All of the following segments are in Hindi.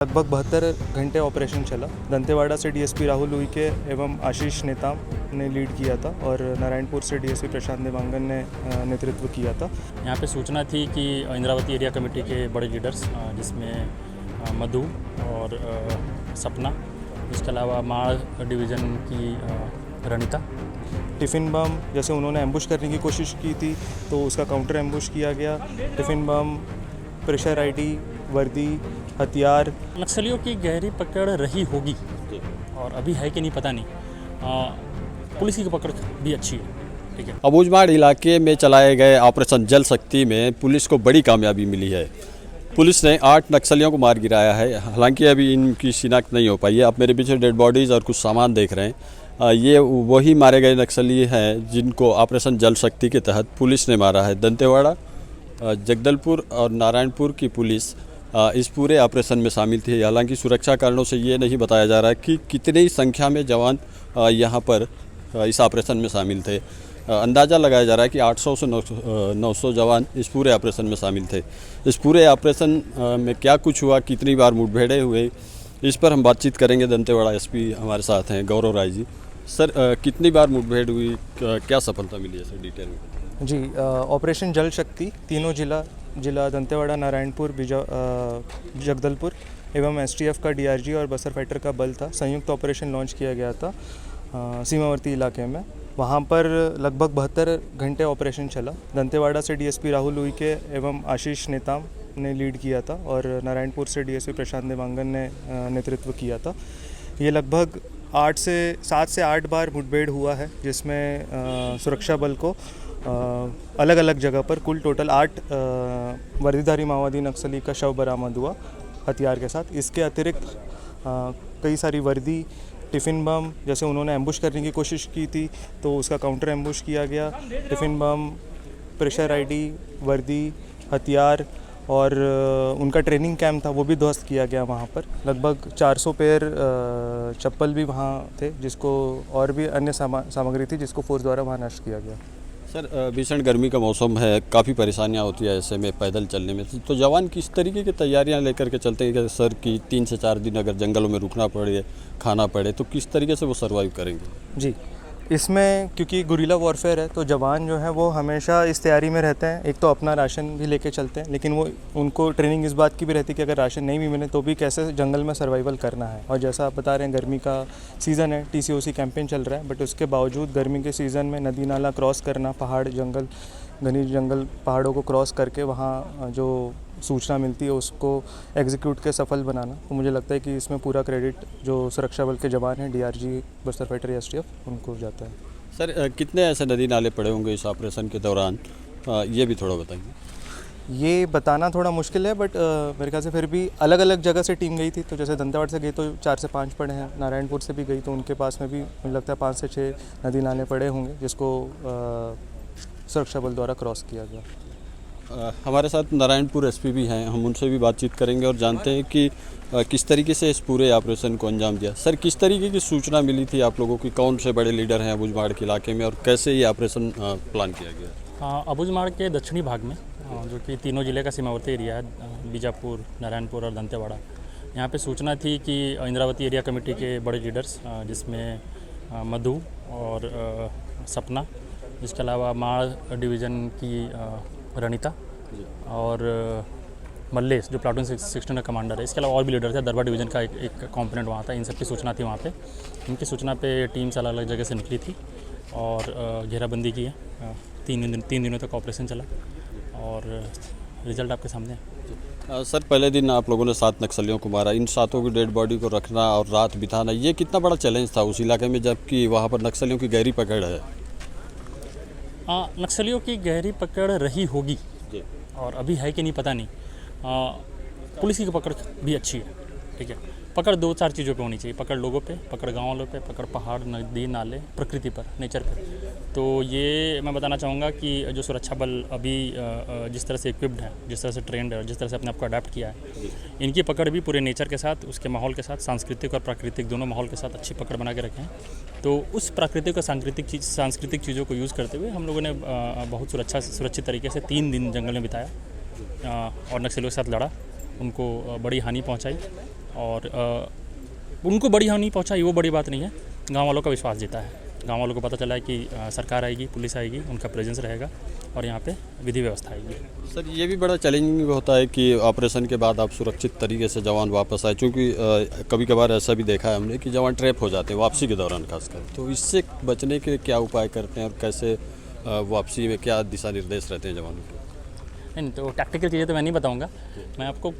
लगभग 72 घंटे ऑपरेशन चला। दंतेवाड़ा से डीएसपी राहुल उइके एवं आशीष नेताम ने लीड किया था और नारायणपुर से डीएसपी प्रशांत देवांगन ने नेतृत्व किया था। यहाँ पे सूचना थी कि इंद्रावती एरिया कमेटी के बड़े लीडर्स जिसमें मधु और सपना, इसके अलावा माड़ डिवीज़न की रणिता। टिफ़िन बम जैसे उन्होंने एम्बुश करने की कोशिश की थी तो उसका काउंटर एम्बुश किया गया। टिफ़िन बम, प्रेशर आईडी, वर्दी, हथियार। नक्सलियों की गहरी पकड़ रही होगी और अभी है कि नहीं पता नहीं। पुलिस की पकड़ भी अच्छी है। ठीक है। अबूझमाड़ इलाके में चलाए गए ऑपरेशन जल शक्ति में पुलिस को बड़ी कामयाबी मिली है। पुलिस ने 8 नक्सलियों को मार गिराया है। हालांकि अभी इनकी शिनाख्त नहीं हो पाई है। आप मेरे पीछे डेड बॉडीज़ और कुछ सामान देख रहे हैं। ये वही मारे गए नक्सली हैं जिनको ऑपरेशन जल शक्ति के तहत पुलिस ने मारा है। दंतेवाड़ा, जगदलपुर और नारायणपुर की पुलिस इस पूरे ऑपरेशन में शामिल थी। हालांकि सुरक्षा कारणों से ये नहीं बताया जा रहा है कि कितनी संख्या में जवान यहाँ पर इस ऑपरेशन में शामिल थे। अंदाज़ा लगाया जा रहा है कि 800 से 900 जवान इस पूरे ऑपरेशन में शामिल थे। इस पूरे ऑपरेशन में क्या कुछ हुआ, कितनी बार मुठभेड़ें हुए, इस पर हम बातचीत करेंगे। दंतेवाड़ा एसपी हमारे साथ हैं, गौरव राय जी। सर, कितनी बार मुठभेड़ हुई, क्या सफलता मिली है सर, डिटेल में? जी, ऑपरेशन जल शक्ति तीनों जिला दंतेवाड़ा, नारायणपुर, जगदलपुर एवं एसटीएफ का डीआरजी और बसर फाइटर का बल था। संयुक्त ऑपरेशन लॉन्च किया गया था सीमावर्ती इलाके में। वहाँ पर लगभग 72 घंटे ऑपरेशन चला। दंतेवाड़ा से डीएसपी राहुल उइके एवं आशीष नेताम ने लीड किया था और नारायणपुर से डीएसपी प्रशांत देवांगन ने नेतृत्व किया था। ये लगभग 7 से 8 बार मुठभेड़ हुआ है, जिसमें सुरक्षा बल को अलग अलग जगह पर कुल टोटल 8 वर्दीधारी माओवादी नक्सली का शव बरामद हुआ हथियार के साथ। इसके अतिरिक्त कई सारी वर्दी, टिफ़िन बम जैसे उन्होंने एम्बुश करने की कोशिश की थी तो उसका काउंटर एम्बुश किया गया। टिफ़िन बम, प्रेशर आईडी, वर्दी, हथियार और उनका ट्रेनिंग कैंप था वो भी ध्वस्त किया गया। वहाँ पर लगभग 400 पेयर चप्पल भी वहाँ थे, जिसको और भी अन्य सामग्री थी जिसको फोर्स द्वारा वहाँ नष्ट किया गया। सर, भीषण गर्मी का मौसम है, काफ़ी परेशानियां होती है ऐसे में पैदल चलने में, तो जवान किस तरीके की तैयारियां लेकर के चलते हैं कि सर कि 3 से 4 दिन अगर जंगलों में रुकना पड़े, खाना पड़े, तो किस तरीके से वो सर्वाइव करेंगे? जी, इसमें क्योंकि गुरिल्ला वॉरफेयर है तो जवान जो है वो हमेशा इस तैयारी में रहते हैं। एक तो अपना राशन भी लेके चलते हैं, लेकिन वो उनको ट्रेनिंग इस बात की भी रहती है कि अगर राशन नहीं भी मिले तो भी कैसे जंगल में सर्वाइवल करना है। और जैसा आप बता रहे हैं, गर्मी का सीज़न है, टीसीओसी कैंपेन चल रहा है, बट उसके बावजूद गर्मी के सीज़न में नदी नाला क्रॉस करना, पहाड़ जंगल, घनी जंगल पहाड़ों को क्रॉस करके वहाँ जो सूचना मिलती है उसको एग्जीक्यूट के सफल बनाना, तो मुझे लगता है कि इसमें पूरा क्रेडिट जो सुरक्षा बल के जवान हैं, डीआरजी, बस्तर फाइटर, एसटीएफ, उनको जाता है। सर, कितने ऐसे नदी नाले पड़े होंगे इस ऑपरेशन के दौरान, ये भी थोड़ा बताइए। ये बताना थोड़ा मुश्किल है, बट मेरे ख्याल से फिर भी अलग अलग जगह से टीम गई थी। तो जैसे दंतेवाड़ा से गई तो 4 से 5 पड़े हैं, नारायणपुर से भी गई तो उनके पास में भी मुझे लगता है 5 से 6 नदी नाले पड़े होंगे, जिसको सुरक्षा बल द्वारा क्रॉस किया गया। हमारे साथ नारायणपुर एसपी भी हैं, हम उनसे भी बातचीत करेंगे और जानते हैं कि किस तरीके से इस पूरे ऑपरेशन को अंजाम दिया। सर, किस तरीके की सूचना मिली थी आप लोगों की, कौन से बड़े लीडर हैं अबूझमाड़ के इलाके में और कैसे ये ऑपरेशन प्लान किया गया? अबूझमाड़ के दक्षिणी भाग में, जो कि तीनों जिले का सीमावर्ती एरिया है, बीजापुर, नारायणपुर और दंतेवाड़ा, यहाँ पे सूचना थी कि इंद्रावती एरिया कमेटी के बड़े लीडर्स जिसमें मधु और सपना, इसके अलावा माड़ डिवीज़न की रणिता और मल्लेश जो प्लाटून 16 का कमांडर है, इसके अलावा और भी लीडर थे। दरबा डिवीज़न का एक कॉम्पोनेंट वहाँ था। इन सब की सूचना थी वहाँ पे। इनकी सूचना पे टीम्स अलग अलग जगह से निकली थी और घेराबंदी की है। 3 दिनों तक ऑपरेशन चला और रिजल्ट आपके सामने है। सर, पहले दिन आप लोगों ने 7 नक्सलियों को मारा, इन 7 की डेड बॉडी को रखना और रात बिताना, ये कितना बड़ा चैलेंज था उस इलाके में, जबकि वहाँ पर नक्सलियों की गहरी पकड़ है? नक्सलियों की गहरी पकड़ रही होगी और अभी है कि नहीं पता नहीं। पुलिस की पकड़ भी अच्छी है। ठीक है। पकड़ 2-4 चीज़ों पे होनी चाहिए। पकड़ लोगों पे, पकड़ गाँव वालों पे, पकड़ पहाड़, नदी नाले, प्रकृति पर, नेचर पे। तो ये मैं बताना चाहूँगा कि जो सुरक्षा बल अभी जिस तरह से इक्विप्ड है, जिस तरह से ट्रेंड है और जिस तरह से अपने आप को अडेप्ट किया है, इनकी पकड़ भी पूरे नेचर के साथ, उसके माहौल के साथ, सांस्कृतिक और प्राकृतिक दोनों माहौल के साथ अच्छी पकड़ बना के रखे हैं। तो उस प्राकृतिक और सांस्कृतिक चीज़ों को यूज़ करते हुए हम लोगों ने बहुत सुरक्षित तरीके से 3 दिन जंगल में बिताया और नक्सलियों के साथ लड़ा, उनको बड़ी हानि पहुंचाई और उनको बड़ी हानि पहुंचाई वो बड़ी बात नहीं है, गांव वालों का विश्वास जीता है। गांव वालों को पता चला है कि सरकार आएगी, पुलिस आएगी, उनका प्रेजेंस रहेगा और यहाँ पे विधि व्यवस्था आएगी। सर ये भी बड़ा चैलेंजिंग होता है कि ऑपरेशन के बाद आप सुरक्षित तरीके से जवान वापस आए, क्योंकि कभी कभार ऐसा भी देखा है हमने कि जवान ट्रैप हो जाते हैं वापसी के दौरान खासकर। तो इससे बचने के क्या उपाय करते हैं और कैसे वापसी में क्या दिशा निर्देश रहते हैं जवानों के? नहीं, तो टैक्टिकल चीज़ें तो मैं नहीं बताऊंगा, मैं आपको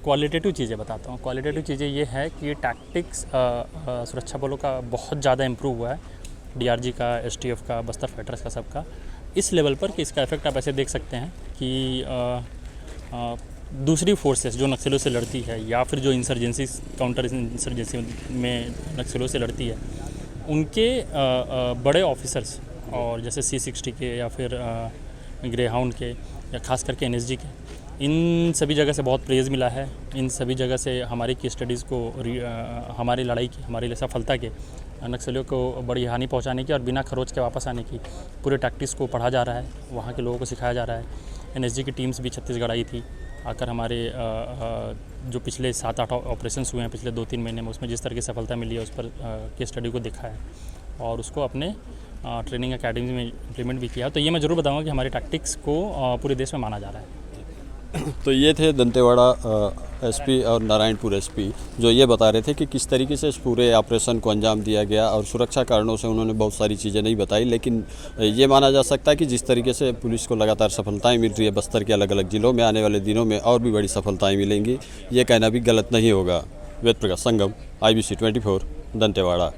क्वालिटेटिव चीज़ें बताता हूँ। क्वालिटेटिव चीज़ें ये है कि टैक्टिक्स सुरक्षा बलों का बहुत ज़्यादा इम्प्रूव हुआ है, डीआरजी का, एसटीएफ का, बस्तर फाइटर्स का, सबका इस लेवल पर कि इसका इफेक्ट आप ऐसे देख सकते हैं कि दूसरी फोर्सेस जो नक्सलियों से लड़ती है या फिर जो इंसर्जेंसी काउंटर इंसर्जेंसी में नक्सलियों से लड़ती है, उनके बड़े ऑफिसर्स और जैसे C60 के या फिर ग्रे हाउंड के या खास करके NSG के, इन सभी जगह से बहुत प्रेज़ मिला है। इन सभी जगह से हमारी की स्टडीज़ को हमारी लड़ाई की, हमारी सफलता के, नक्सलियों को बड़ी हानि पहुंचाने की और बिना खरोच के वापस आने की पूरे टैक्टिक्स को पढ़ा जा रहा है, वहाँ के लोगों को सिखाया जा रहा है। NSG की टीम्स भी छत्तीसगढ़ आई थी, आकर हमारे जो पिछले 7-8 ऑपरेशंस हुए हैं पिछले 2-3 महीने में, उसमें जिस तरह की सफलता मिली है उस पर केस स्टडी को देखा है और उसको अपने ट्रेनिंग एकेडमी में इम्प्लीमेंट भी किया। तो ये मैं ज़रूर बताऊंगा कि हमारे टैक्टिक्स को पूरे देश में माना जा रहा है। तो ये थे दंतेवाड़ा एसपी और नारायणपुर एसपी, जो ये बता रहे थे कि किस तरीके से इस पूरे ऑपरेशन को अंजाम दिया गया। और सुरक्षा कारणों से उन्होंने बहुत सारी चीज़ें नहीं बताई, लेकिन ये माना जा सकता है कि जिस तरीके से पुलिस को लगातार सफलताएं मिल रही है बस्तर के अलग अलग ज़िलों में, आने वाले दिनों में और भी बड़ी सफलताएँ मिलेंगी, ये कहना भी गलत नहीं होगा। वेद प्रकाश संगम, IBC 24, दंतेवाड़ा।